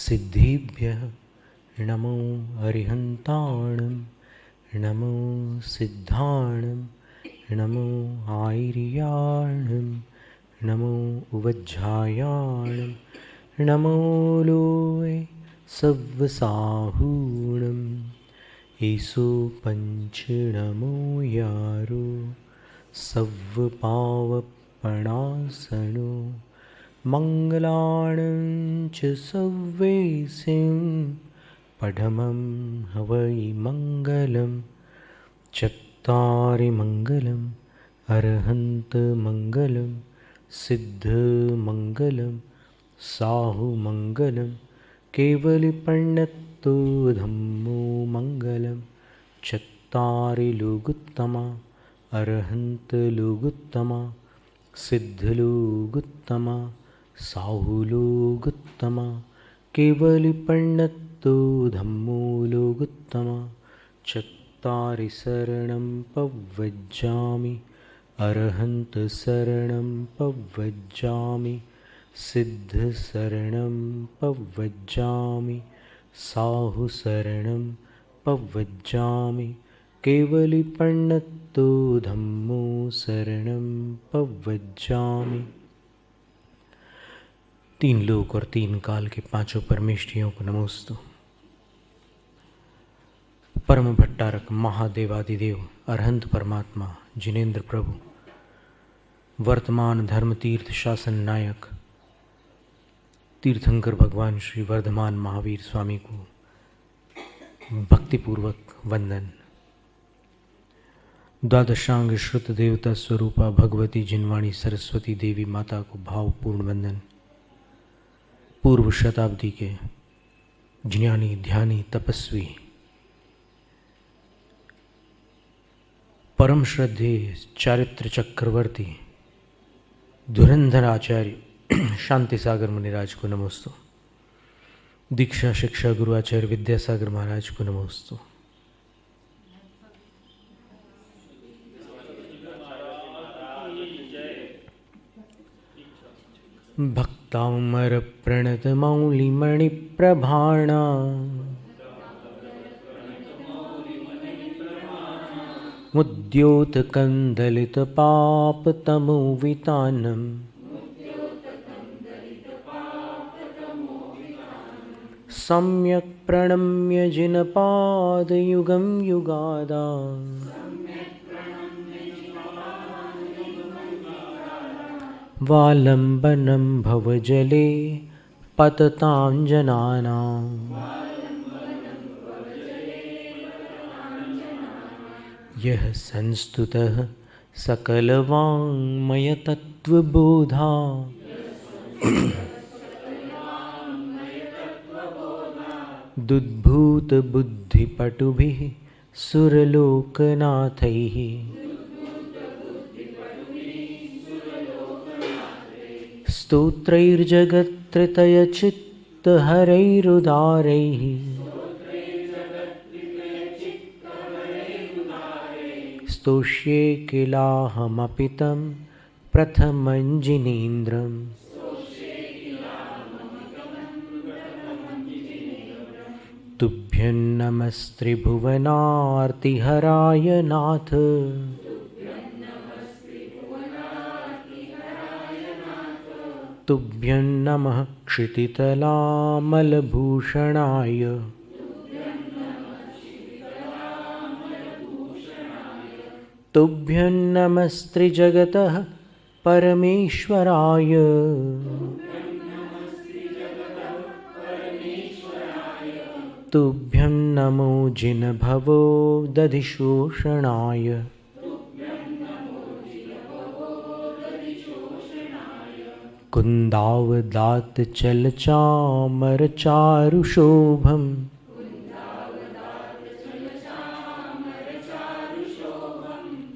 सिद्धिभ्यः नमो अरिहन्ताणं नमो सिद्धाणं नमो आयर्याणं नमो उवज्झायाणं नमो लोय सव्वसाहूणम् ईसो पंच नमो यारो सव्वपावपणासनो मङ्गलाणं च सव्वेसिं पठमं हवै मङ्गलं चत्तारि मङ्गलम् अरहन्तमङ्गलं सिद्धमङ्गलं साहुमङ्गलं केवलिपण्णत्तो धम्मो मङ्गलं चत्तारि लोगुत्तमा अरहन्तलोगुत्तमा सिद्धलोगुत्तमा साहुलोगुत्तमा केवलिपण्णत्तो धम्मो लोगुत्तमा चत्तारि शरणं पव्वज्जामि अरहन्तशरणं पव्वज्जामि सिद्धशरणं पव्वज्जामि साहुशरणं पव्वज्जामि केवलिपण्णत्तो धम्मो शरणं पव्वज्जामि। तीन लोक और तीन काल के पांचों परमेष्ठियों को नमोस्तु। परम भट्टारक महादेवादिदेव अरहंत परमात्मा जिनेन्द्र प्रभु वर्तमान धर्म तीर्थ शासन नायक तीर्थंकर भगवान श्री वर्धमान महावीर स्वामी को भक्तिपूर्वक वंदन। द्वादशांग श्रुत देवता स्वरूपा भगवती जिनवाणी सरस्वती देवी माता को भावपूर्ण वंदन। पूर्व शताब्दी के ज्ञानी ध्यानी तपस्वी परम श्रद्धेय चारित्र चक्रवर्ती धुरंधर आचार्य शांति सागर मुनिराज को नमोस्तु। दीक्षा शिक्षा गुरु आचार्य विद्यासागर महाराज को नमोस्तु। भक्तामर प्रणत मौलिमणि प्रभाणा मुद्योत कंदलित पाप तमोवितानम सम्यक प्रणम्य जिनपाद युगम युगादा वालंबनं भवजले पततांजनानां यः संस्तुतः सकलवाङ्मयतत्त्वबोधा दुद्भूतबुद्धिपटुभिः सुरलोकनाथैः स्तोत्रैर्जगत्त्रतयचित्तहरैरुदारैः स्तोष्ये किलाहमपि तं प्रथमं जिनेन्द्रम् तुभ्यं नमस्त्रिभुवनार्तिहराय नाथ तुभ्यं नमः क्षितितलामलभूषणाय तुभ्यं नमस्त्रिजगतः परमेश्वराय तुभ्यं नमो जिनभवो दधिशोषणाय कुन्दावदात चलचामरचारुशोभम्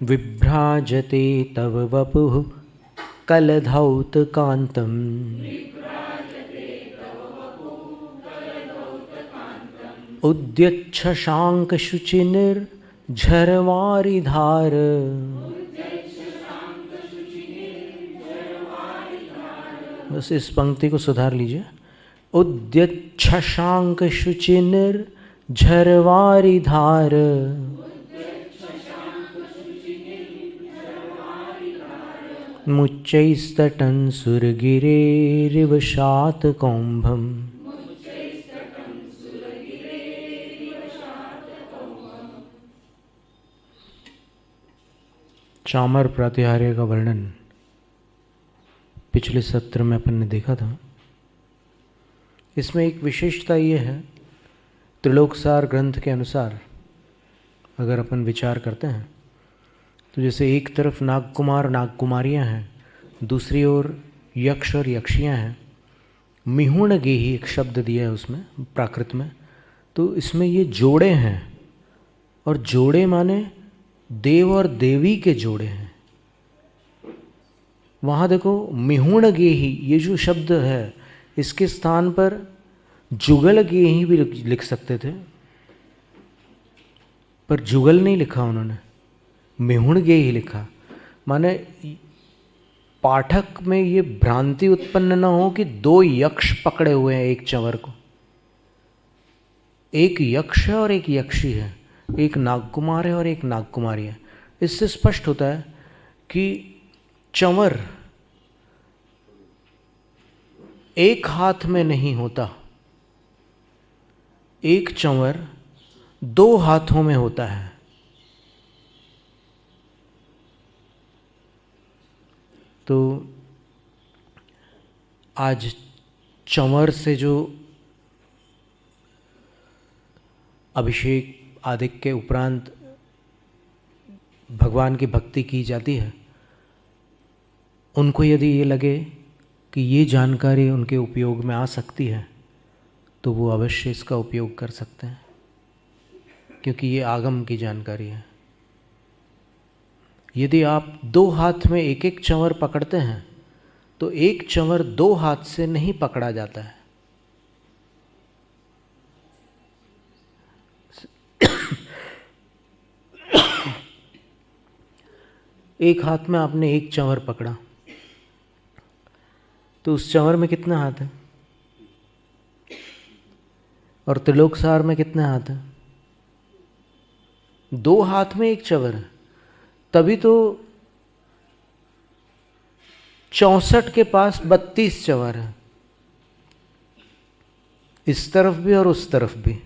विभ्राजते तव वपुः कलधौतकान्तम् उद्यच्छशाङ्कशुचिनिर्झरवारिधार बस इस पंक्ति को सुधार लीजिए। उद्यच्छशांक शुचिनिर्झरवारि धार मुच्चैस्तटं सुरगिरेरिव शातकौम्भम्। चामर प्रातिहार्य का वर्णन पिछले सत्र में अपन ने देखा था। इसमें एक विशेषता ये है, त्रिलोकसार ग्रंथ के अनुसार अगर अपन विचार करते हैं तो जैसे एक तरफ नागकुमार नागकुमारियाँ हैं, दूसरी ओर यक्ष और यक्षियाँ हैं। मिहुण गेही एक शब्द दिया है उसमें प्राकृत में, तो इसमें ये जोड़े हैं, और जोड़े माने देव और देवी के जोड़े हैं। वहाँ देखो मिहुण गेही ये जो शब्द है, इसके स्थान पर जुगल गेही भी लिख सकते थे, पर जुगल नहीं लिखा उन्होंने, मिहुण गेही लिखा। माने पाठक में ये भ्रांति उत्पन्न न हो कि दो यक्ष पकड़े हुए हैं एक चंवर को। एक यक्ष है और एक यक्षी है, एक नागकुमार है और एक नागकुमारी है। इससे स्पष्ट होता है कि चंवर एक हाथ में नहीं होता, एक चंवर दो हाथों में होता है। तो आज चंवर से जो अभिषेक आदि के उपरांत भगवान की भक्ति की जाती है, उनको यदि ये लगे कि ये जानकारी उनके उपयोग में आ सकती है तो वो अवश्य इसका उपयोग कर सकते हैं, क्योंकि ये आगम की जानकारी है। यदि आप दो हाथ में एक एक चंवर पकड़ते हैं तो एक चंवर दो हाथ से नहीं पकड़ा जाता है। एक हाथ में आपने एक चंवर पकड़ा तो उस चंवर में कितने हाथ हैं? और त्रिलोकसार में कितने हाथ हैं? दो हाथ में एक चंवर है, तभी तो 64 के पास 32 चंवर है, इस तरफ भी और उस तरफ भी।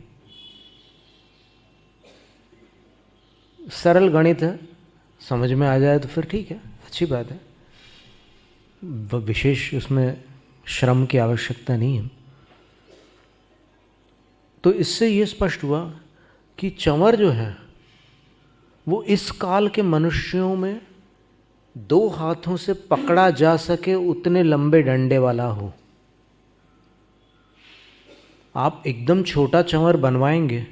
सरल गणित है, समझ में आ जाए तो फिर ठीक है, अच्छी बात है, विशेष उसमें श्रम की आवश्यकता नहीं है। तो इससे ये स्पष्ट हुआ कि चंवर जो है वो इस काल के मनुष्यों में दो हाथों से पकड़ा जा सके उतने लंबे डंडे वाला हो। आप एकदम छोटा चंवर बनवाएंगे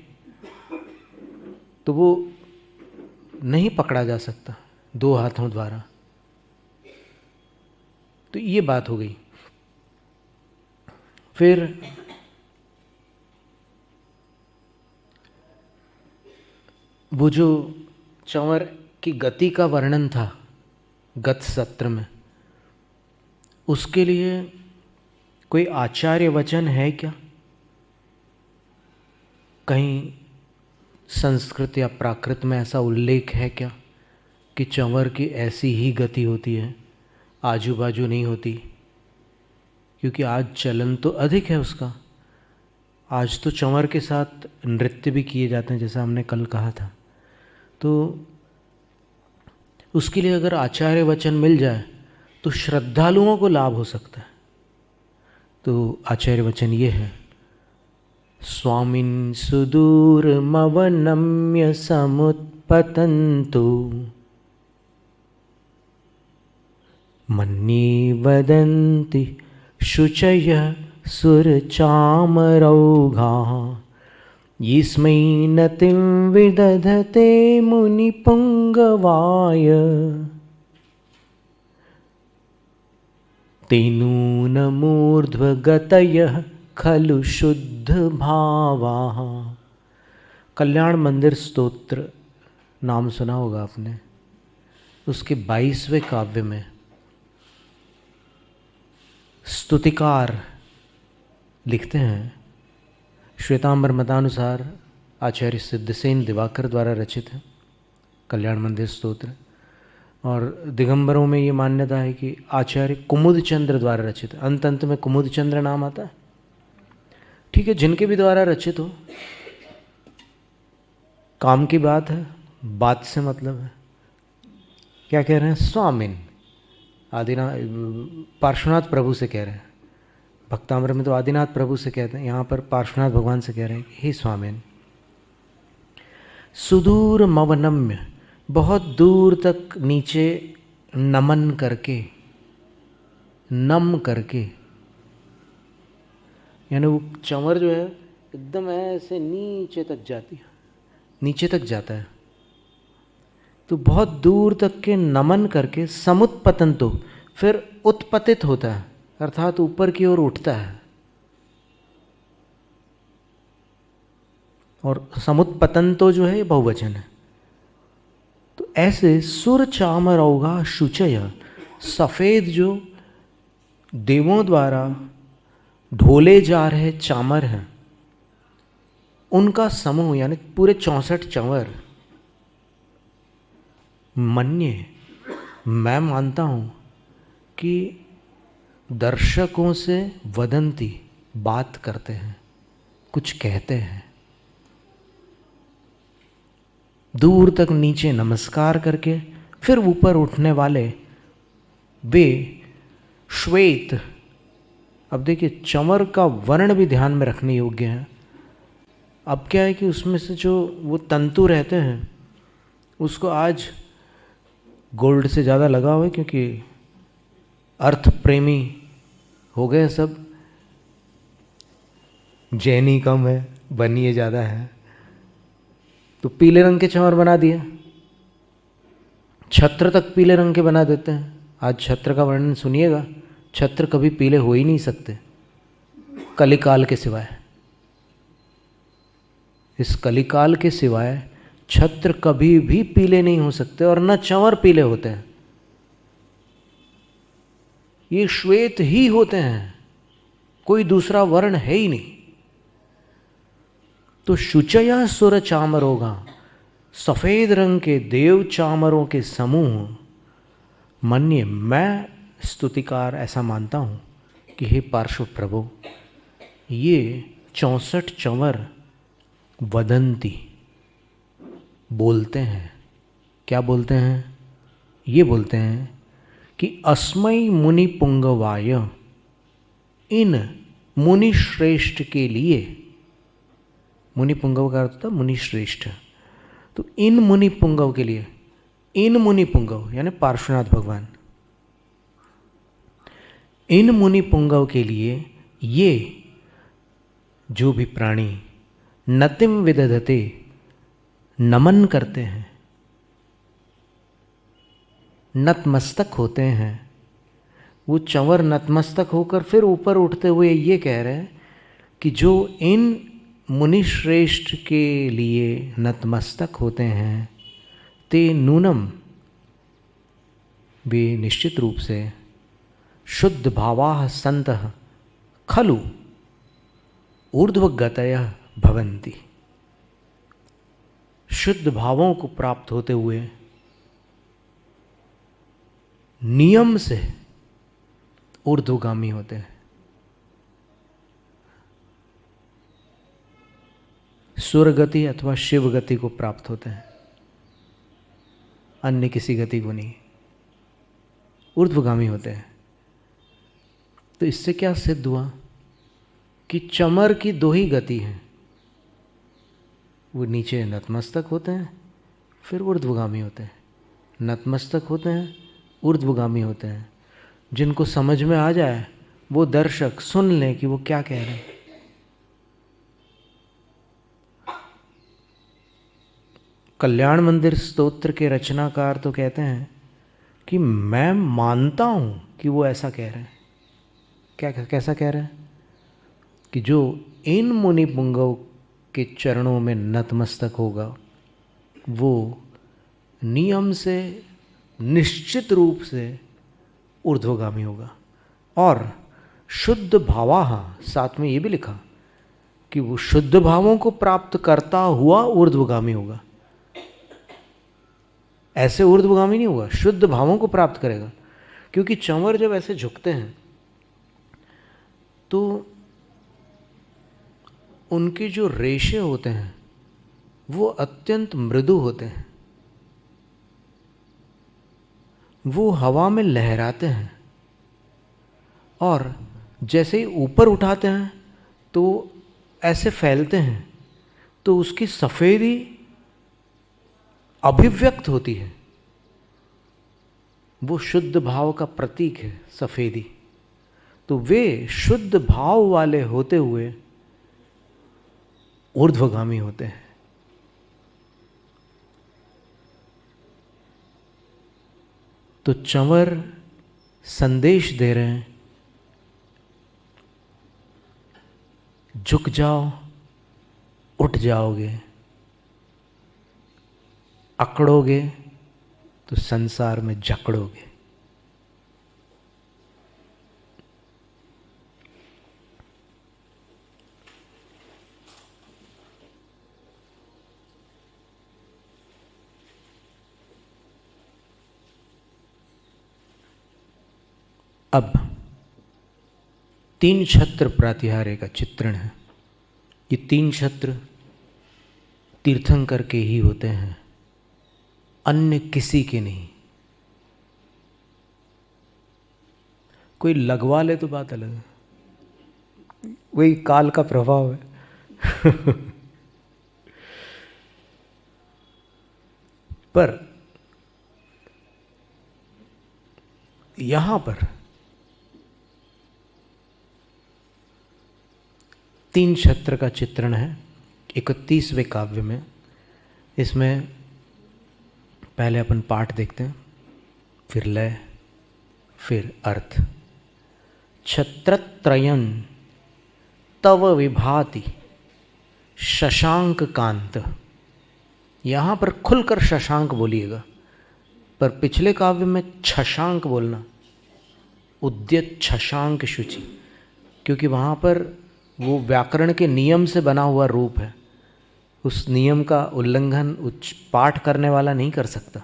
तो वो नहीं पकड़ा जा सकता दो हाथों द्वारा। तो ये बात हो गई। फिर वो जो चंवर की गति का वर्णन था गत सत्र में, उसके लिए कोई आचार्य वचन है क्या? कहीं संस्कृत या प्राकृत में ऐसा उल्लेख है क्या कि चंवर की ऐसी ही गति होती है, आजू बाजू नहीं होती? क्योंकि आज चलन तो अधिक है उसका। आज तो चंवर के साथ नृत्य भी किए जाते हैं, जैसा हमने कल कहा था। तो उसके लिए अगर आचार्य वचन मिल जाए तो श्रद्धालुओं को लाभ हो सकता है। तो आचार्य वचन ये है, स्वामिन् सुदूरमवनम्य समुत्पतन्तु मन्ये वदन्ति शुचयः सुरचामरौघाः यस्मै नतिं विदधते मुनिपुङ्गवाय तेनूनमूर्ध्वगतयः खलु शुद्धभावाः। कल्याण मंदिर स्तोत्र नाम सुना होगा आपने। उसके 22वें काव्य में स्तुतिकार लिखते हैं, श्वेतांबर मतानुसार आचार्य सिद्धसेन दिवाकर द्वारा रचित है कल्याण मंदिर स्तोत्र। और दिगंबरों में ये मान्यता है कि आचार्य कुमुद चंद्र द्वारा रचित है। अंत अंत में कुमुद चंद्र नाम आता है। ठीक है, जिनके भी द्वारा रचित हो, काम की बात है, बात से मतलब है। क्या कह रहे हैं? स्वामिन आदिनाथ पार्श्वनाथ प्रभु से कह रहे हैं। भक्तामृत में तो आदिनाथ प्रभु से कहते हैं, यहाँ पर पार्श्वनाथ भगवान से कह रहे हैं, हे स्वामिन, सुदूर मवनम्य, बहुत दूर तक नीचे नमन करके, नम करके, यानी वो चंवर जो है एकदम ऐसे नीचे तक जाती है, नीचे तक जाता है। तो बहुत दूर तक के नमन करके समुत्पतन, तो फिर उत्पतित होता है, अर्थात ऊपर की ओर उठता है। और समुत्पतन तो जो है ये बहुवचन है। तो ऐसे सुर चामर औगा शुचय, सफ़ेद जो देवों द्वारा ढोले जा रहे चामर हैं, उनका समूह, यानी पूरे 64 चंवर, मन्ये, मैं मानता हूँ कि दर्शकों से वदंती, बात करते हैं, कुछ कहते हैं। दूर तक नीचे नमस्कार करके फिर ऊपर उठने वाले वे श्वेत। अब देखिए, चंवर का वर्ण भी ध्यान में रखने योग्य है। अब क्या है कि उसमें से जो वो तंतु रहते हैं उसको आज गोल्ड से ज़्यादा लगा हुआ है, क्योंकि अर्थ प्रेमी हो गए सब, जैनी कम है, बनिए ज़्यादा है, तो पीले रंग के चंवर बना दिए। छत्र तक पीले रंग के बना देते हैं। आज छत्र का वर्णन सुनिएगा, छत्र कभी पीले हो ही नहीं सकते कलिकाल के सिवाय। इस कलिकाल के सिवाय छत्र कभी भी पीले नहीं हो सकते, और न चंवर पीले होते हैं। ये श्वेत ही होते हैं, कोई दूसरा वर्ण है ही नहीं। तो शुचया सुर चामरोगा, सफ़ेद रंग के देव चामरों के समूह, मन्ये, मैं स्तुतिकार ऐसा मानता हूँ कि हे पार्श्व प्रभु, ये 64 चंवर वदंती, बोलते हैं। क्या बोलते हैं? ये बोलते हैं कि अस्मै मुनि पुंगवाय, इन मुनि श्रेष्ठ के लिए। मुनि पुंगव का अर्थ था मुनि श्रेष्ठ। तो इन मुनि पुंगव के लिए, इन मुनि पुंगव यानी पार्श्वनाथ भगवान, इन मुनि पुंगव के लिए ये जो भी प्राणी नतिम विदधते, नमन करते हैं, नतमस्तक होते हैं। वो चंवर नतमस्तक होकर फिर ऊपर उठते हुए ये कह रहे हैं कि जो इन मुनि श्रेष्ठ के लिए नतमस्तक होते हैं, ते नूनम, वे निश्चित रूप से शुद्ध भावाः सन्तः खलु ऊर्ध्वगतयः भवन्ति, शुद्ध भावों को प्राप्त होते हुए नियम से ऊर्ध्वगामी होते हैं। सुरगति अथवा शिव गति को प्राप्त होते हैं, अन्य किसी गति को नहीं, ऊर्ध्वगामी होते हैं। तो इससे क्या सिद्ध हुआ कि चमर की दो ही गति है, वो नीचे नतमस्तक होते हैं, फिर ऊर्ध्वगामी होते हैं। नतमस्तक होते हैं, ऊर्ध्वगामी होते हैं। जिनको समझ में आ जाए वो दर्शक सुन लें कि वो क्या कह रहे हैं। कल्याण मंदिर स्तोत्र के रचनाकार तो कहते हैं कि मैं मानता हूँ कि वो ऐसा कह रहे हैं। क्या कैसा कह रहे हैं? कि जो इन मुनि पुंगव के चरणों में नतमस्तक होगा वो नियम से निश्चित रूप से ऊर्ध्वगामी होगा, और शुद्ध भावाः, साथ में ये भी लिखा कि वो शुद्ध भावों को प्राप्त करता हुआ ऊर्ध्वगामी होगा। ऐसे ऊर्ध्वगामी नहीं होगा, शुद्ध भावों को प्राप्त करेगा। क्योंकि चंवर जब ऐसे झुकते हैं तो उनके जो रेशे होते हैं वो अत्यंत मृदु होते हैं, वो हवा में लहराते हैं, और जैसे ही ऊपर उठाते हैं तो ऐसे फैलते हैं, तो उसकी सफ़ेदी अभिव्यक्त होती है। वो शुद्ध भाव का प्रतीक है सफ़ेदी। तो वे शुद्ध भाव वाले होते हुए ऊर्ध्वगामी होते हैं। तो चंवर संदेश दे रहे हैं, झुक जाओ, उठ जाओगे, अकड़ोगे तो संसार में जकड़ोगे। अब तीन छत्र प्रातिहार्य का चित्रण है। ये तीन छत्र तीर्थंकर के ही होते हैं, अन्य किसी के नहीं। कोई लगवा ले तो बात अलग है, वही काल का प्रभाव है। पर यहां पर तीन छत्र का चित्रण है 31वें काव्य में। इसमें पहले अपन पाठ देखते हैं, फिर लय, फिर अर्थ। छत्रत्रयं तव विभाति शशांक कांत। यहाँ पर खुलकर शशांक बोलिएगा, पर पिछले काव्य में छशांक बोलना, उद्यत छशांक शुचि, क्योंकि वहाँ पर वो व्याकरण के नियम से बना हुआ रूप है। उस नियम का उल्लंघन पाठ करने वाला नहीं कर सकता,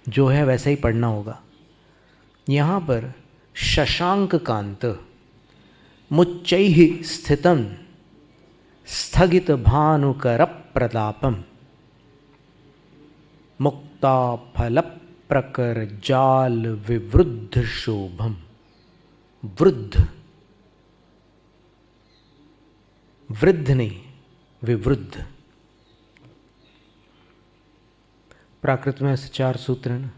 जो है वैसे ही पढ़ना होगा। यहाँ पर शशांक कांत मुच्चैः स्थितं स्थगित भानुकर प्रतापम मुक्ता फल प्रकर जाल विवृद्ध शोभम। वृद्ध, वृद्ध नहीं, विवृद्ध। प्राकृत में ऐसे 4 सूत्र हैं,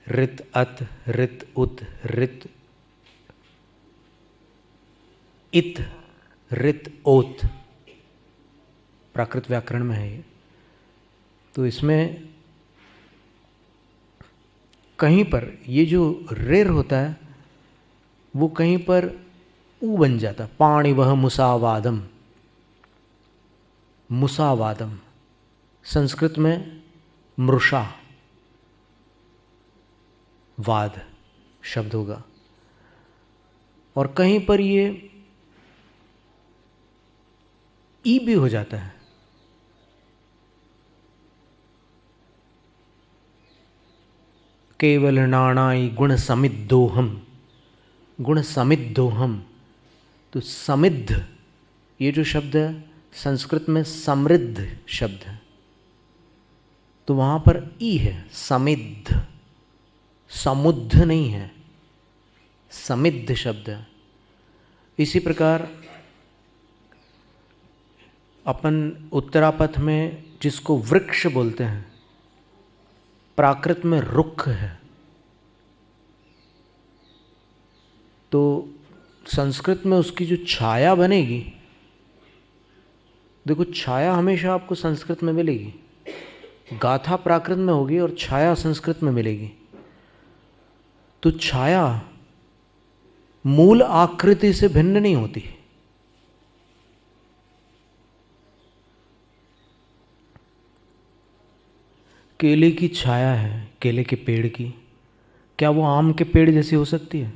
ऋत अत, ऋत उत, ऋत इत, ऋत ओत। प्राकृत व्याकरण में है ये। तो इसमें कहीं पर ये जो रेर होता है वो कहीं पर ऊ बन जाता। पाणि वह मुसावादम, मुसावादम संस्कृत में मृषा वाद शब्द होगा, और कहीं पर ये ई भी हो जाता है। केवल नाणाई गुण समिद्धोहम, गुण समिद्धोहम। तो समिद्ध ये जो शब्द है संस्कृत में समृद्ध शब्द है, तो वहाँ पर ई है, समिद्ध, समुद्ध नहीं है, समिद्ध शब्द है। इसी प्रकार अपन उत्तरापथ में जिसको वृक्ष बोलते हैं, प्राकृत में रुक्ष है। तो संस्कृत में उसकी जो छाया बनेगी, देखो छाया हमेशा आपको संस्कृत में मिलेगी, गाथा प्राकृत में होगी और छाया संस्कृत में मिलेगी। तो छाया मूल आकृति से भिन्न नहीं होती। केले की छाया है, केले के पेड़ की, क्या वो आम के पेड़ जैसी हो सकती है?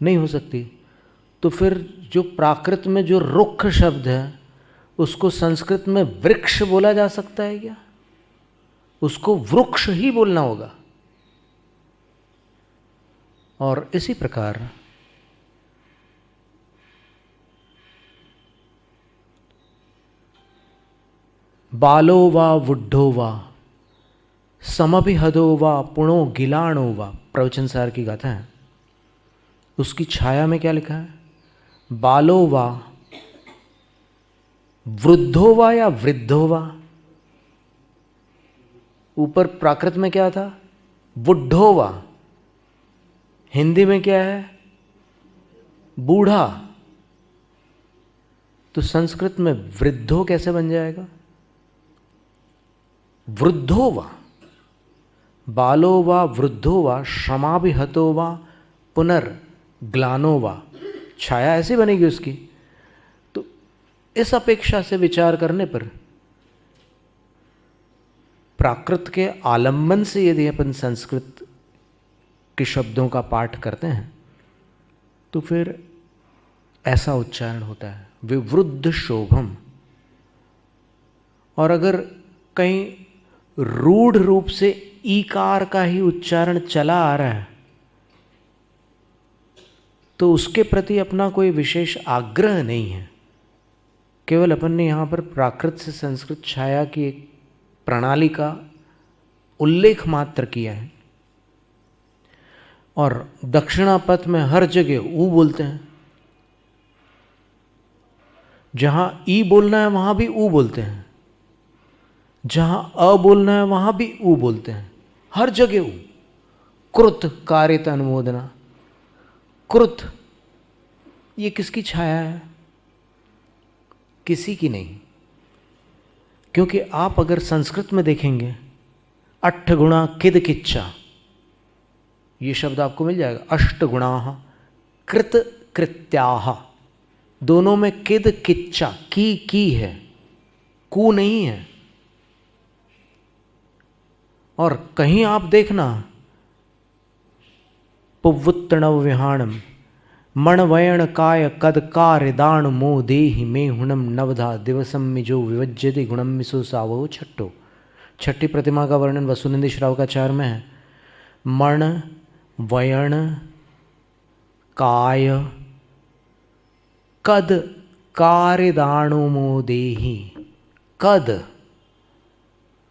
नहीं हो सकती। तो फिर जो प्राकृत में जो रुक्ष शब्द है उसको संस्कृत में वृक्ष बोला जा सकता है क्या? उसको वृक्ष ही बोलना होगा। और इसी प्रकार बालो वा वुड्ढो वा समभिहदो वा पुणो गिलाणो वा, प्रवचन सार की गाथा है। उसकी छाया में क्या लिखा है? बालो वा वृद्धो वा या वृद्धो वा। ऊपर प्राकृत में क्या था? बुढ़ो वा। हिंदी में क्या है? बूढ़ा। तो संस्कृत में वृद्धो कैसे बन जाएगा? वृद्धो वा। बालो वा वृद्धो वा श्रमाभिहतो वा पुनर्ग्लानो वा। छाया ऐसी बनेगी उसकी। तो इस अपेक्षा से विचार करने पर प्राकृत के आलंबन से यदि अपन संस्कृत के शब्दों का पाठ करते हैं तो फिर ऐसा उच्चारण होता है, विवृद्ध शोभम। और अगर कहीं रूढ़ रूप से ईकार का ही उच्चारण चला आ रहा है तो उसके प्रति अपना कोई विशेष आग्रह नहीं है। केवल अपन ने यहाँ पर प्राकृत से संस्कृत छाया की एक प्रणाली का उल्लेख मात्र किया है। और दक्षिणापथ में हर जगह ऊ बोलते हैं। जहाँ ई बोलना है वहाँ भी ऊ बोलते हैं, जहाँ अ बोलना है वहाँ भी ऊ बोलते हैं, हर जगह ऊ। कृत कारित अनुमोदना। कृत ये किसकी छाया है? किसी की नहीं। क्योंकि आप अगर संस्कृत में देखेंगे अट्ठ गुणा किद किच्चा, ये शब्द आपको मिल जाएगा। अष्ट गुणा कृत कृत्याह, दोनों में किद किच्चा की है, कु नहीं है। और कहीं आप देखना पुवुत्तणव विहाणम मणवयण काय कद कारिदाण मो देहि मे हुणम नवधा दिवसम मिजो विवज्यति गुणम मिसो सावो छट्टो। छठी प्रतिमा का वर्णन वसुनिधि श्रावकाचार्य में है। मण वयण काय कद कारिदाणो मो देहि। कद,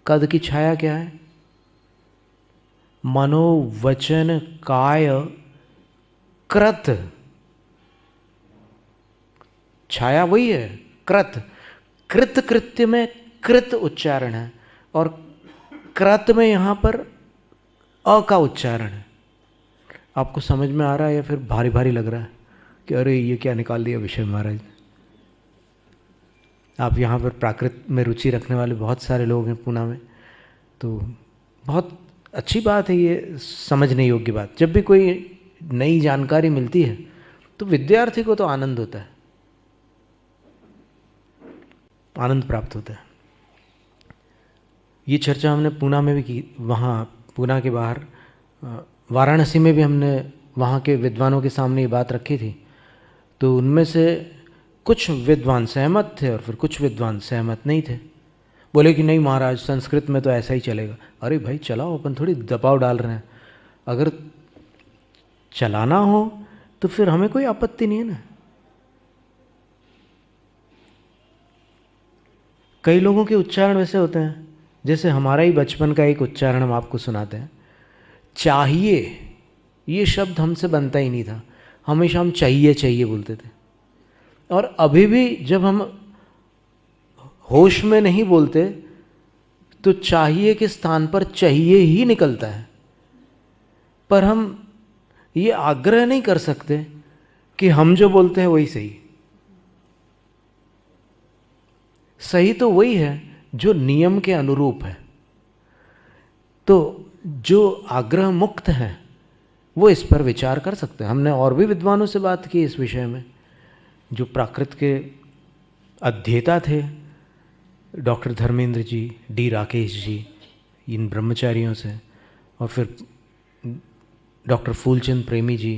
कद की छाया क्या है? मनोवचन काय कृत, छाया वही है कृत। कृत कृत्य में कृत उच्चारण है और कृत में यहां पर अ का उच्चारण है। आपको समझ में आ रहा है या फिर भारी भारी लग रहा है कि अरे ये क्या निकाल दिया विषय महाराज? आप यहाँ पर प्राकृत में रुचि रखने वाले बहुत सारे लोग हैं पूना में, तो बहुत अच्छी बात है, ये समझने योग्य बात। जब भी कोई नई जानकारी मिलती है तो विद्यार्थी को तो आनंद होता है, आनंद प्राप्त होता है। ये चर्चा हमने पूना में भी की। वहाँ पूना के बाहर वाराणसी में भी हमने वहाँ के विद्वानों के सामने ये बात रखी थी। तो उनमें से कुछ विद्वान सहमत थे और फिर कुछ विद्वान सहमत नहीं थे। बोले कि नहीं महाराज, संस्कृत में तो ऐसा ही चलेगा। अरे भाई चलाओ, अपन थोड़ी दबाव डाल रहे हैं। अगर चलाना हो तो फिर हमें कोई आपत्ति नहीं है ना। कई लोगों के उच्चारण वैसे होते हैं, जैसे हमारा ही बचपन का एक उच्चारण हम आपको सुनाते हैं। चाहिए, ये शब्द हमसे बनता ही नहीं था। हमेशा हम चाहिए चाहिए बोलते थे। और अभी भी जब हम होश में नहीं बोलते तो चाहिए के स्थान पर चाहिए ही निकलता है। पर हम ये आग्रह नहीं कर सकते कि हम जो बोलते हैं वही सही। सही तो वही है जो नियम के अनुरूप है। तो जो आग्रह मुक्त है वो इस पर विचार कर सकते हैं। हमने और भी विद्वानों से बात की इस विषय में, जो प्राकृत के अध्येता थे, डॉक्टर धर्मेंद्र जी, डी राकेश जी, इन ब्रह्मचारियों से, और फिर डॉक्टर फूलचंद प्रेमी जी,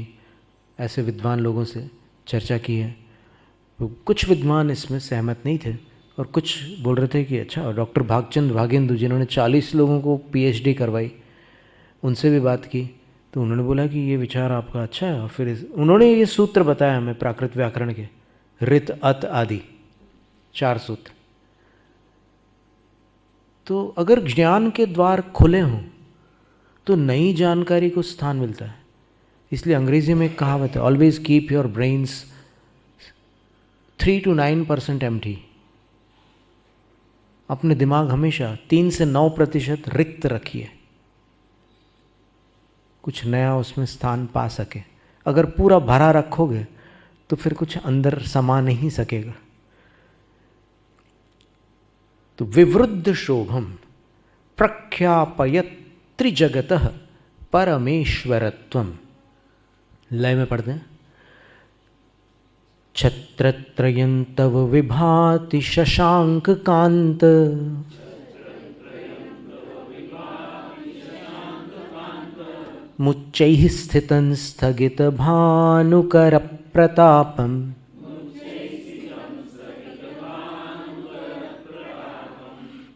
ऐसे विद्वान लोगों से चर्चा की है। तो कुछ विद्वान इसमें सहमत नहीं थे और कुछ बोल रहे थे कि अच्छा, डॉक्टर भागचंद भागेंदु जिन्होंने 40 लोगों को पीएचडी करवाई, उनसे भी बात की तो उन्होंने बोला कि ये विचार आपका अच्छा है। और फिर उन्होंने ये सूत्र बताया हमें प्राकृत व्याकरण के, ऋत अत आदि 4 सूत्र। तो अगर ज्ञान के द्वार खुले हों तो नई जानकारी को स्थान मिलता है। इसलिए अंग्रेजी में एक कहावत है, always keep your brains 3 to 9% empty. अपने दिमाग हमेशा 3 से 9% रिक्त रखिए, कुछ नया उसमें स्थान पा सके। अगर पूरा भरा रखोगे तो फिर कुछ अंदर समा नहीं सकेगा। तो विवृद्ध शोभम प्रख्यापयत त्रिजगतः परमेश्वरत्वम। लय में पढ़ते हैं, छत्रत्रयं तव विभाति शशांक कांत, मुच्चैः स्थितं स्थगित भानुकर प्रतापम्,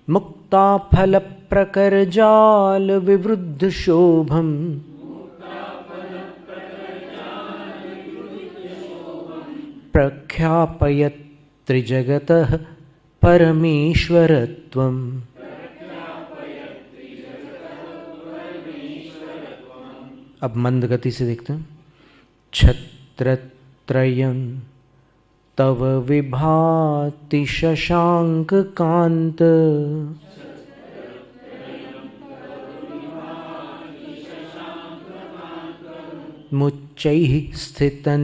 मुक्ताफल प्रकर जाल विवृद्ध शोभम, प्रख्यापयत् त्रिजगतः परमेश्वरत्वम्। अब मंद गति से देखते हैं, छत्रत्रयं तव विभाति शशांक कांत, मुच्चैः स्थितं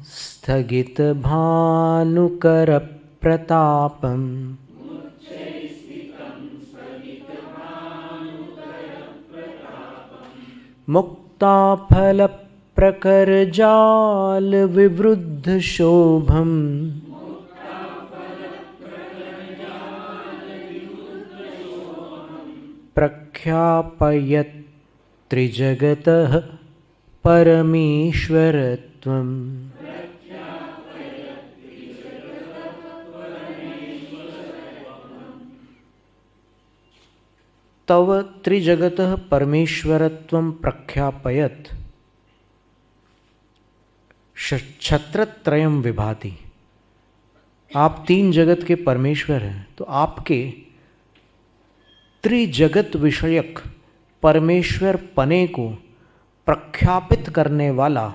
स्थगित भानुकर प्रतापम्, मुक्ताफल प्रकर जाल विवृद्ध शोभम, प्रख्यापयत् त्रिजगतः परमेश्वरत्वम्। तव त्रिजगतः परमेश्वरत्वं प्रख्यापयत्, छत्रत्रयं विभाति। आप 3 जगत के परमेश्वर हैं, तो आपके त्रिजगत विषयक परमेश्वर पने को प्रख्यापित करने वाला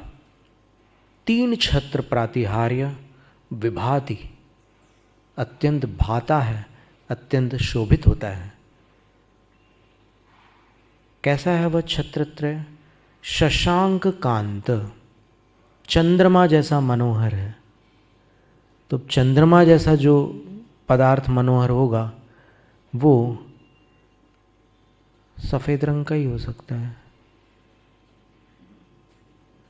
3 छत्र प्रातिहार्य विभाति, अत्यंत भाता है, अत्यंत शोभित होता है। कैसा है वह छत्रत्रय? शशांक कांत, चंद्रमा जैसा मनोहर है। तो चंद्रमा जैसा जो पदार्थ मनोहर होगा वो सफ़ेद रंग का ही हो सकता है,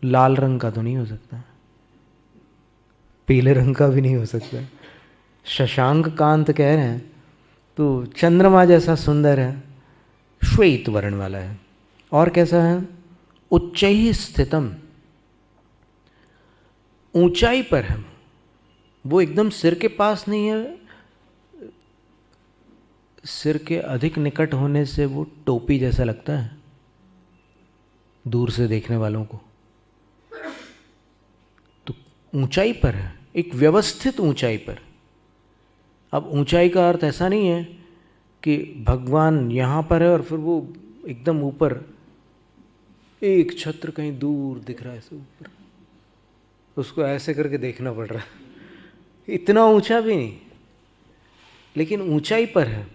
लाल रंग का तो नहीं हो सकता, पीले रंग का भी नहीं हो सकता। शशांक कांत कह रहे हैं तो चंद्रमा जैसा सुंदर है, श्वेत वर्ण वाला है। और कैसा है? उच्चैः स्थितम, ऊंचाई पर है। वो एकदम सिर के पास नहीं है, सिर के अधिक निकट होने से वो टोपी जैसा लगता है दूर से देखने वालों को। तो ऊंचाई पर है, एक व्यवस्थित ऊंचाई पर। अब ऊंचाई का अर्थ ऐसा नहीं है कि भगवान यहाँ पर है और फिर वो एकदम ऊपर एक छत्र कहीं दूर दिख रहा है ऐसे ऊपर, उसको ऐसे करके देखना पड़ रहा है। इतना ऊंचा भी नहीं, लेकिन ऊंचाई पर है।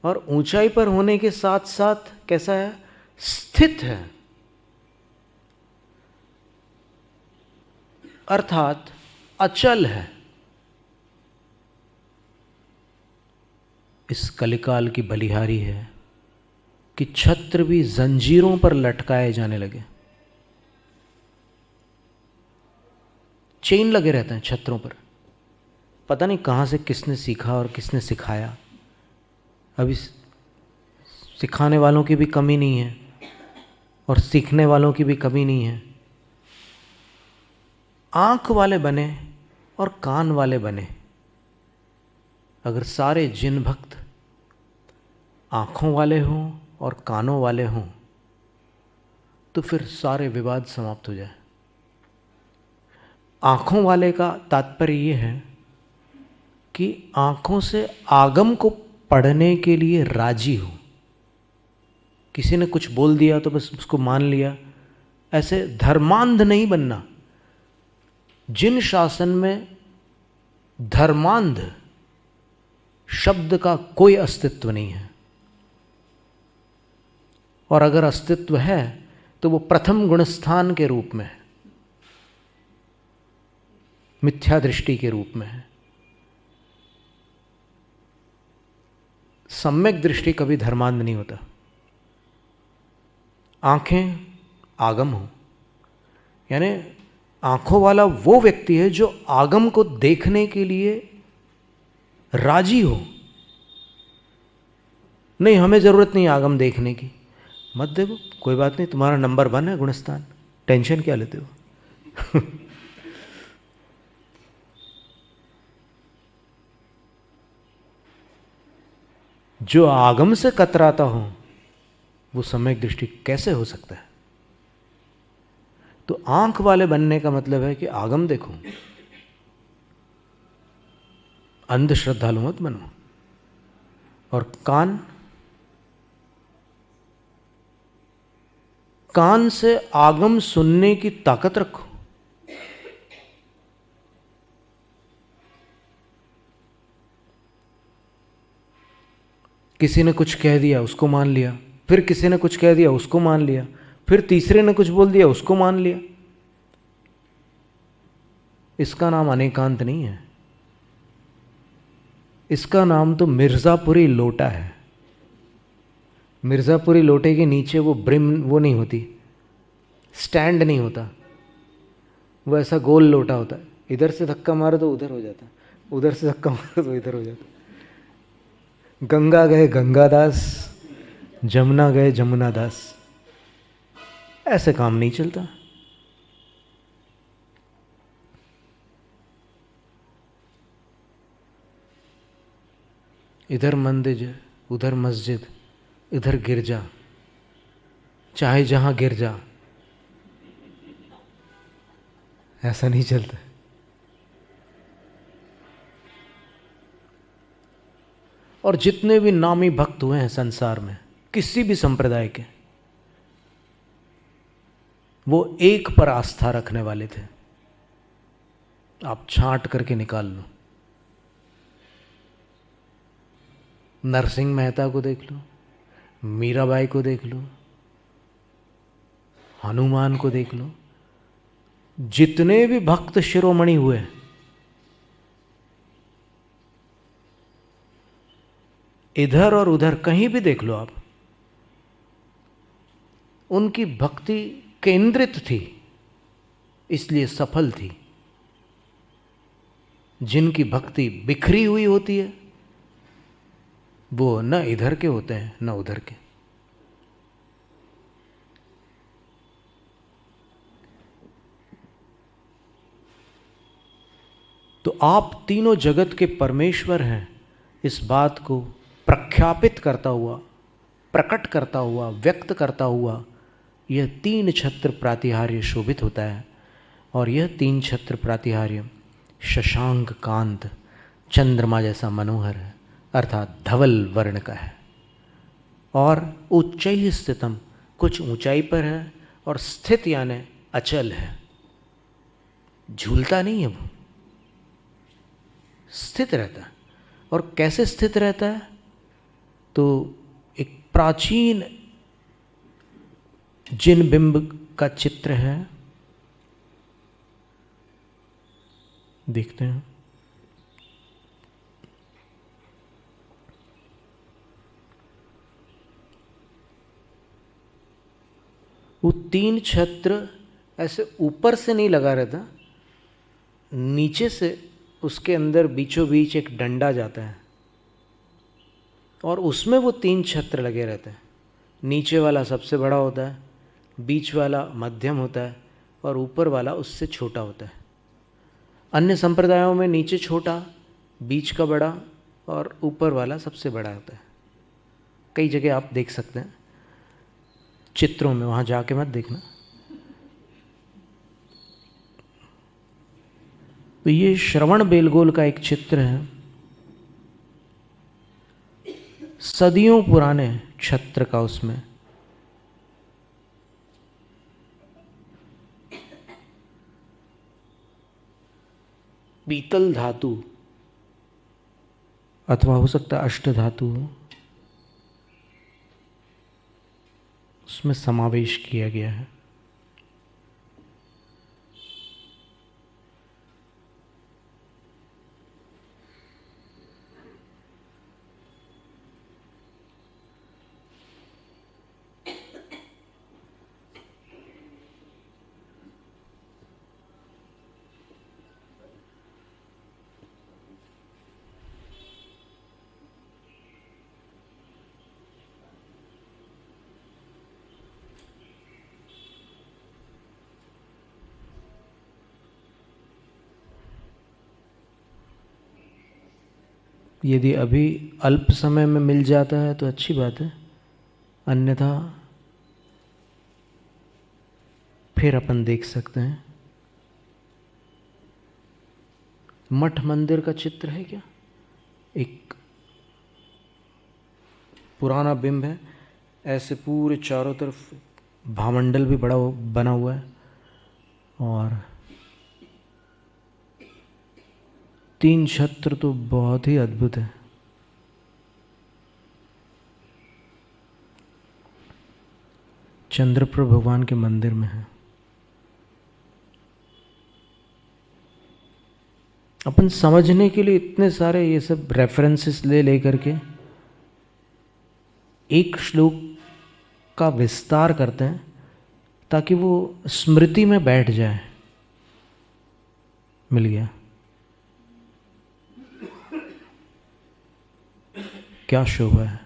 और ऊंचाई पर होने के साथ साथ कैसा है? स्थित है, अर्थात अचल है। इस कलिकाल की बलिहारी है कि छत्र भी जंजीरों पर लटकाए जाने लगे। चेन लगे रहते हैं छत्रों पर, पता नहीं कहाँ से किसने सीखा और किसने सिखाया। अभी सिखाने वालों की भी कमी नहीं है और सीखने वालों की भी कमी नहीं है। आँख वाले बने और कान वाले बने। अगर सारे जिन भक्त आँखों वाले हों और कानों वाले हों तो फिर सारे विवाद समाप्त हो जाए। आँखों वाले का तात्पर्य ये है कि आँखों से आगम को पढ़ने के लिए राजी हो। किसी ने कुछ बोल दिया तो बस उसको मान लिया, ऐसे धर्मांध नहीं बनना। जिन शासन में धर्मांध शब्द का कोई अस्तित्व नहीं है, और अगर अस्तित्व है तो वो प्रथम गुणस्थान के रूप में है, मिथ्या दृष्टि के रूप में है। सम्यक दृष्टि कभी धर्मांध नहीं होता। आंखें आगम हो, यानी आंखों वाला वो व्यक्ति है जो आगम को देखने के लिए राजी हो। नहीं, हमें जरूरत नहीं आगम देखने की, मत देखो, कोई बात नहीं, तुम्हारा नंबर 1 है गुणस्थान, टेंशन क्या लेते हो। जो आगम से कतराता हो वो सम्यक दृष्टि कैसे हो सकता है? तो आंख वाले बनने का मतलब है कि आगम देखो, अंध श्रद्धालु मत बनो। और कान से आगम सुनने की ताकत रखो। किसी ने कुछ कह दिया उसको मान लिया, फिर किसी ने कुछ कह दिया उसको मान लिया, फिर तीसरे ने कुछ बोल दिया उसको मान लिया। इसका नाम अनेकांत नहीं है, इसका नाम तो मिर्ज़ापुरी लोटा है। मिर्ज़ापुरी लोटे के नीचे वो ब्रिम वो नहीं होती, स्टैंड नहीं होता, वो ऐसा गोल लोटा होता है। इधर से धक्का मारो तो उधर हो जाता, उधर से धक्का मारो तो इधर हो जाता। गंगा गए गंगादास, जमुना गए जमुना दास, ऐसे काम नहीं चलता। इधर मंदिर, उधर मस्जिद, इधर गिरजा, चाहे जहां गिर जा, ऐसा नहीं चलता। और जितने भी नामी भक्त हुए हैं संसार में, किसी भी संप्रदाय के, वो एक पर आस्था रखने वाले थे। आप छांट करके निकाल लो। नरसिंह मेहता को देख लो, मीराबाई को देख लो, हनुमान को देख लो, जितने भी भक्त शिरोमणि हुए, इधर और उधर कहीं भी देख लो आप, उनकी भक्ति केंद्रित थी, इसलिए सफल थी। जिनकी भक्ति बिखरी हुई होती है वो न इधर के होते हैं न उधर के। तो आप तीनों जगत के परमेश्वर हैं, इस बात को प्रख्यापित करता हुआ, प्रकट करता हुआ, व्यक्त करता हुआ यह 3 छत्र प्रातिहार्य शोभित होता है। और यह 3 छत्र प्रातिहार्य शशांक कांत, चंद्रमा जैसा मनोहर है, अर्थात धवल वर्ण का है। और उच्चैः स्थितम, कुछ ऊंचाई पर है, और स्थित यानी अचल है, झूलता नहीं है, वो स्थित रहता है। और कैसे स्थित रहता है? तो एक प्राचीन जिन बिंब का चित्र है, देखते हैं। वो 3 छत्र ऐसे ऊपर से नहीं लगा रहता, नीचे से उसके अंदर बीचों बीच एक डंडा जाता है और उसमें वो 3 छत्र लगे रहते हैं। नीचे वाला सबसे बड़ा होता है, बीच वाला मध्यम होता है और ऊपर वाला उससे छोटा होता है। अन्य संप्रदायों में नीचे छोटा, बीच का बड़ा और ऊपर वाला सबसे बड़ा होता है। कई जगह आप देख सकते हैं चित्रों में, वहाँ जाके मत देखना। तो ये श्रवण बेलगोल का एक चित्र है, सदियों पुराने छत्र का। उसमें पीतल धातु अथवा हो सकता है अष्ट धातु, उसमें समावेश किया गया है। यदि अभी अल्प समय में मिल जाता है तो अच्छी बात है, अन्यथा फिर अपन देख सकते हैं। मठ मंदिर का चित्र है क्या? एक पुराना बिंब है, ऐसे पूरे चारों तरफ भामंडल भी बड़ा बना हुआ है और 3 छत्र तो बहुत ही अद्भुत है। चंद्रप्रभ भगवान के मंदिर में है। अपन समझने के लिए इतने सारे ये सब रेफरेंसेस ले करके एक श्लोक का विस्तार करते हैं ताकि वो स्मृति में बैठ जाए। मिल गया? क्या शोभा है।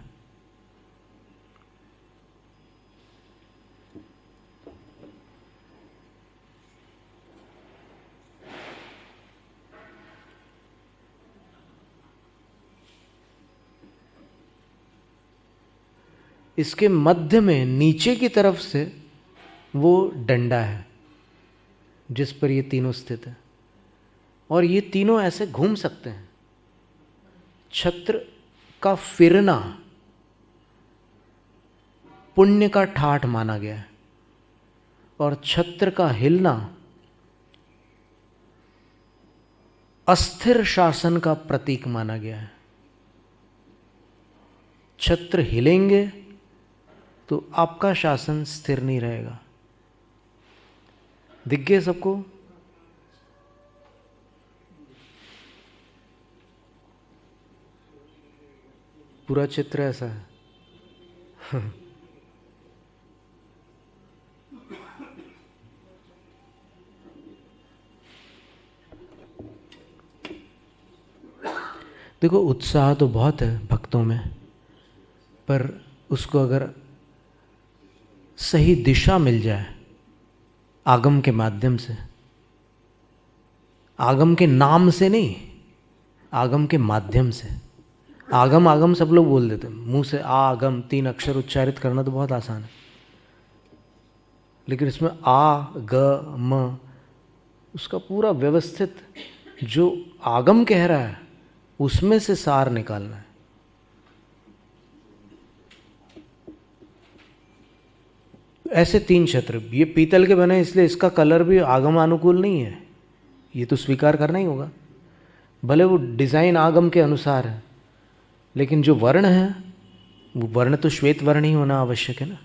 इसके मध्य में नीचे की तरफ से वो डंडा है जिस पर ये तीनों स्थित है, और ये तीनों ऐसे घूम सकते हैं। छत्र का फिरना पुण्य का ठाठ माना गया है और छत्र का हिलना अस्थिर शासन का प्रतीक माना गया है। छत्र हिलेंगे तो आपका शासन स्थिर नहीं रहेगा। दिख गए सबको? पूरा चित्र ऐसा है। देखो, उत्साह तो बहुत है भक्तों में, पर उसको अगर सही दिशा मिल जाए आगम के माध्यम से, आगम के नाम से नहीं, आगम के माध्यम से। आगम आगम सब लोग बोल देते हैं, मुंह से आगम 3 अक्षर उच्चारित करना तो बहुत आसान है, लेकिन इसमें आ ग म उसका पूरा व्यवस्थित जो आगम कह रहा है उसमें से सार निकालना है। ऐसे 3 छत्र, ये पीतल के बने इसलिए इसका कलर भी आगम अनुकूल नहीं है, ये तो स्वीकार करना ही होगा। भले वो डिज़ाइन आगम के अनुसार है, लेकिन जो वर्ण है वो वर्ण तो श्वेत वर्ण ही होना आवश्यक है ना।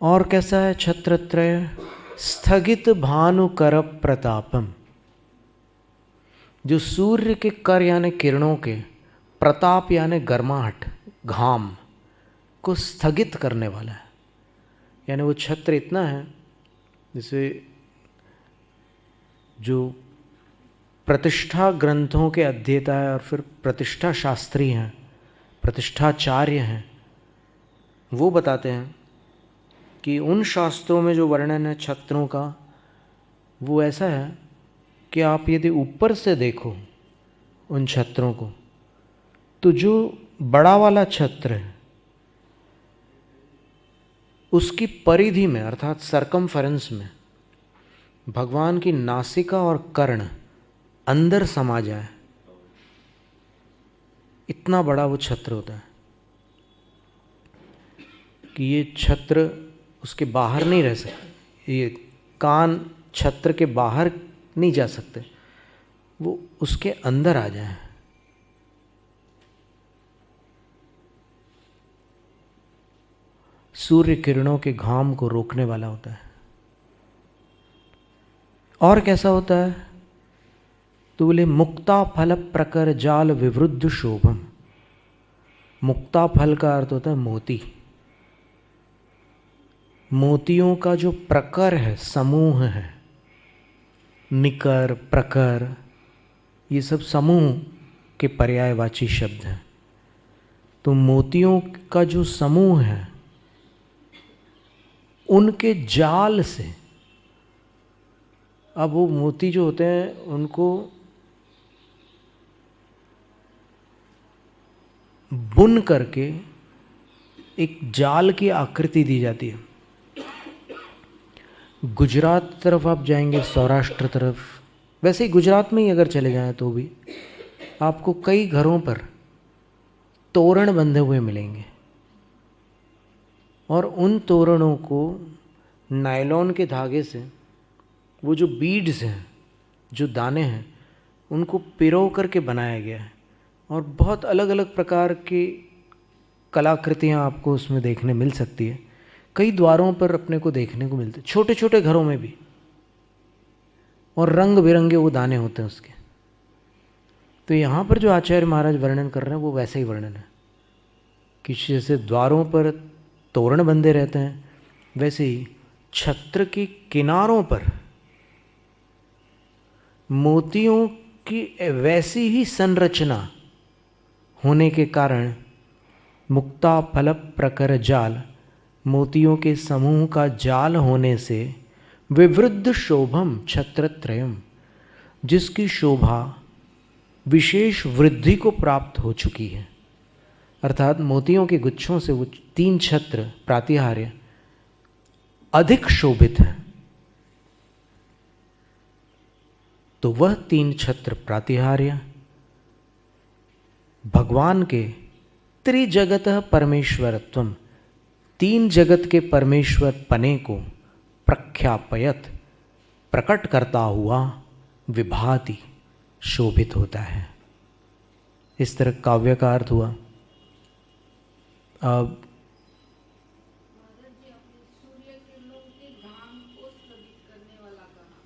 और कैसा है छत्रत्रय? स्थगित भानुकर प्रतापम, जो सूर्य के कर यानी किरणों के, प्रताप यानी गर्माहट, घाम को स्थगित करने वाला है। यानी वो छत्र इतना है जैसे जो प्रतिष्ठा ग्रंथों के अध्येता है और फिर प्रतिष्ठा शास्त्री हैं, प्रतिष्ठाचार्य हैं, वो बताते हैं कि उन शास्त्रों में जो वर्णन है छत्रों का वो ऐसा है कि आप यदि ऊपर से देखो उन छत्रों को तो जो बड़ा वाला छत्र है उसकी परिधि में अर्थात सरकमफेरेंस में भगवान की नासिका और कर्ण अंदर समा जाए, इतना बड़ा वो छत्र होता है कि ये छत्र उसके बाहर नहीं रह सकते, ये कान छत्र के बाहर नहीं जा सकते, वो उसके अंदर आ जाए। सूर्य किरणों के घाम को रोकने वाला होता है। और कैसा होता है तो बोले मुक्ता फल प्रकर जाल विवृद्ध शोभम। मुक्ता फल का अर्थ होता है मोती। मोतियों का जो प्रकर है, समूह है, निकर प्रकर, ये सब समूह के पर्यायवाची शब्द हैं। तो मोतियों का जो समूह है उनके जाल से, अब वो मोती जो होते हैं उनको बुन करके एक जाल की आकृति दी जाती है। गुजरात तरफ आप जाएंगे, सौराष्ट्र तरफ, वैसे ही गुजरात में ही अगर चले जाएं तो भी आपको कई घरों पर तोरण बंधे हुए मिलेंगे और उन तोरणों को नायलॉन के धागे से, वो जो बीड्स हैं, जो दाने हैं, उनको पिरो करके बनाया गया है और बहुत अलग अलग प्रकार की कलाकृतियाँ आपको उसमें देखने मिल सकती है। कई द्वारों पर अपने को देखने को मिलते, छोटे छोटे घरों में भी, और रंग बिरंगे वो दाने होते हैं उसके। तो यहाँ पर जो आचार्य महाराज वर्णन कर रहे हैं वो वैसे ही वर्णन है कि जैसे द्वारों पर तोरण बंधे रहते हैं वैसे ही छत्र की किनारों पर मोतियों की वैसी ही संरचना होने के कारण मुक्ता फल प्रकर जाल, मोतियों के समूह का जाल होने से विवृद्ध शोभम छत्रत्रयम, जिसकी शोभा विशेष वृद्धि को प्राप्त हो चुकी है। अर्थात मोतियों के गुच्छों से वो 3 छत्र प्रातिहार्य अधिक शोभित है। तो वह 3 छत्र प्रातिहार्य भगवान के त्रिजगत परमेश्वरत्वम, 3 जगत के परमेश्वर पने को प्रख्यापयत, प्रकट करता हुआ विभाति, शोभित होता है। इस तरह काव्य का अर्थ हुआ। अब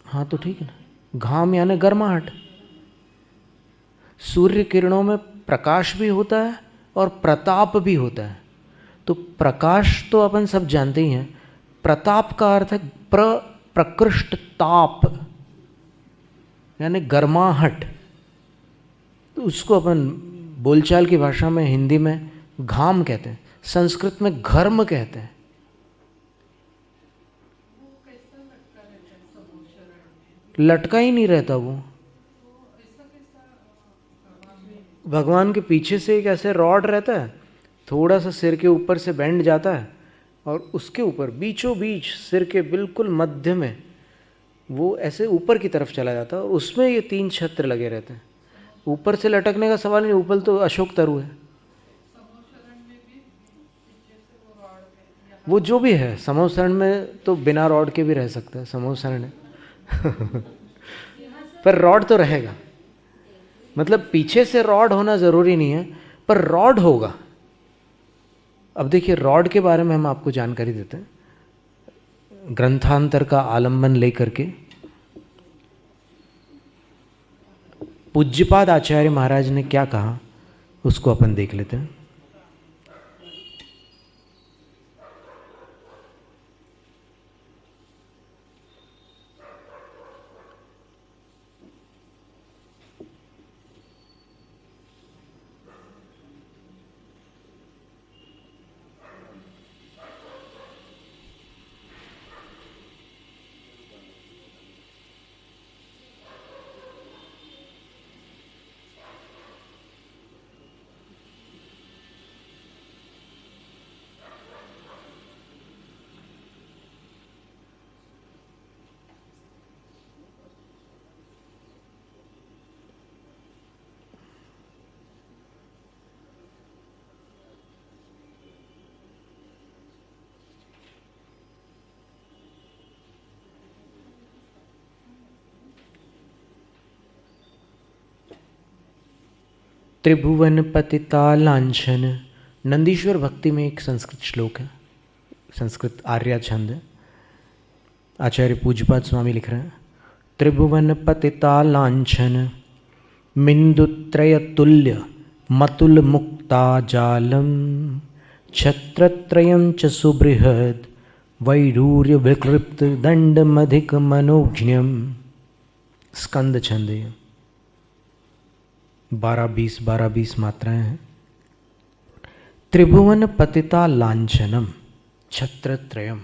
हाँ तो ठीक है ना, घाम यानी गर्माहट। सूर्य किरणों में प्रकाश भी होता है और प्रताप भी होता है। तो प्रकाश तो अपन सब जानते ही हैं, प्रताप का अर्थ है प्रकृष्ट ताप यानी गर्माहट। तो उसको अपन बोलचाल की भाषा में, हिंदी में घाम कहते हैं, संस्कृत में घर्म कहते हैं। लटका ही नहीं रहता वो, भगवान के पीछे से एक ऐसे रॉड रहता है, थोड़ा सा सिर के ऊपर से बैंड जाता है और उसके ऊपर बीचों बीच सिर के बिल्कुल मध्य में वो ऐसे ऊपर की तरफ चला जाता है और उसमें ये 3 छत्र लगे रहते हैं। ऊपर से लटकने का सवाल नहीं, ऊपर तो अशोक तरु है। वो जो भी है, समोसरण में तो बिना रॉड के भी रह सकता है, समोसरण है पर रॉड तो रहेगा। मतलब पीछे से रॉड होना ज़रूरी नहीं है, पर रॉड होगा। अब देखिए, रॉड के बारे में हम आपको जानकारी देते हैं ग्रंथांतर का आलंबन लेकर के। पूज्यपाद आचार्य महाराज ने क्या कहा उसको अपन देख लेते हैं। त्रिभुवन पतिता लांछन। नंदीश्वर भक्ति में एक संस्कृत श्लोक है, संस्कृत आर्या छंद है। आचार्य पूज्यपाद स्वामी लिख रहे हैं, त्रिभुवन पतिता लांछन मिंदुत्रय तुल्य मतुल मुक्ता जालम छत्रत्रयं च सुबृहद वैडूर्य विकृप्त दंडमधिक मनोज्ञम। स्कंद छंद, 12-20 मात्राएं हैं। त्रिभुवन पतिता लांछनम छत्रत्रयम।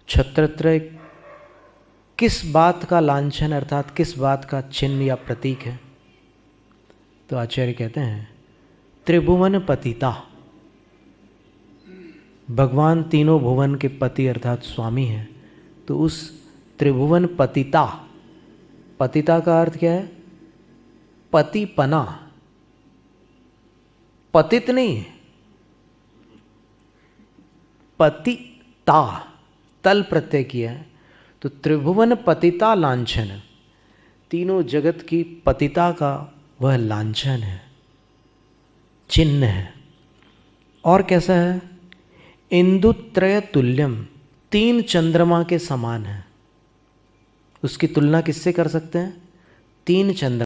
छत्रत्रय किस बात का लांछन अर्थात किस बात का चिन्ह या प्रतीक है? तो आचार्य कहते हैं त्रिभुवन पतिता, भगवान तीनों भुवन के पति अर्थात स्वामी हैं। तो उस त्रिभुवन पतिता, पतिता का अर्थ क्या है? पतिपना, पतित नहीं है, पतिता, तल प्रत्यय किया है। तो त्रिभुवन पतिता लांछन, तीनों जगत की पतिता का वह लांछन है, चिन्ह है। और कैसा है? इंदुत्रय तुल्यम, 3 चंद्रमा के समान है। उसकी तुलना किससे कर सकते हैं? 3 चंद्रमा।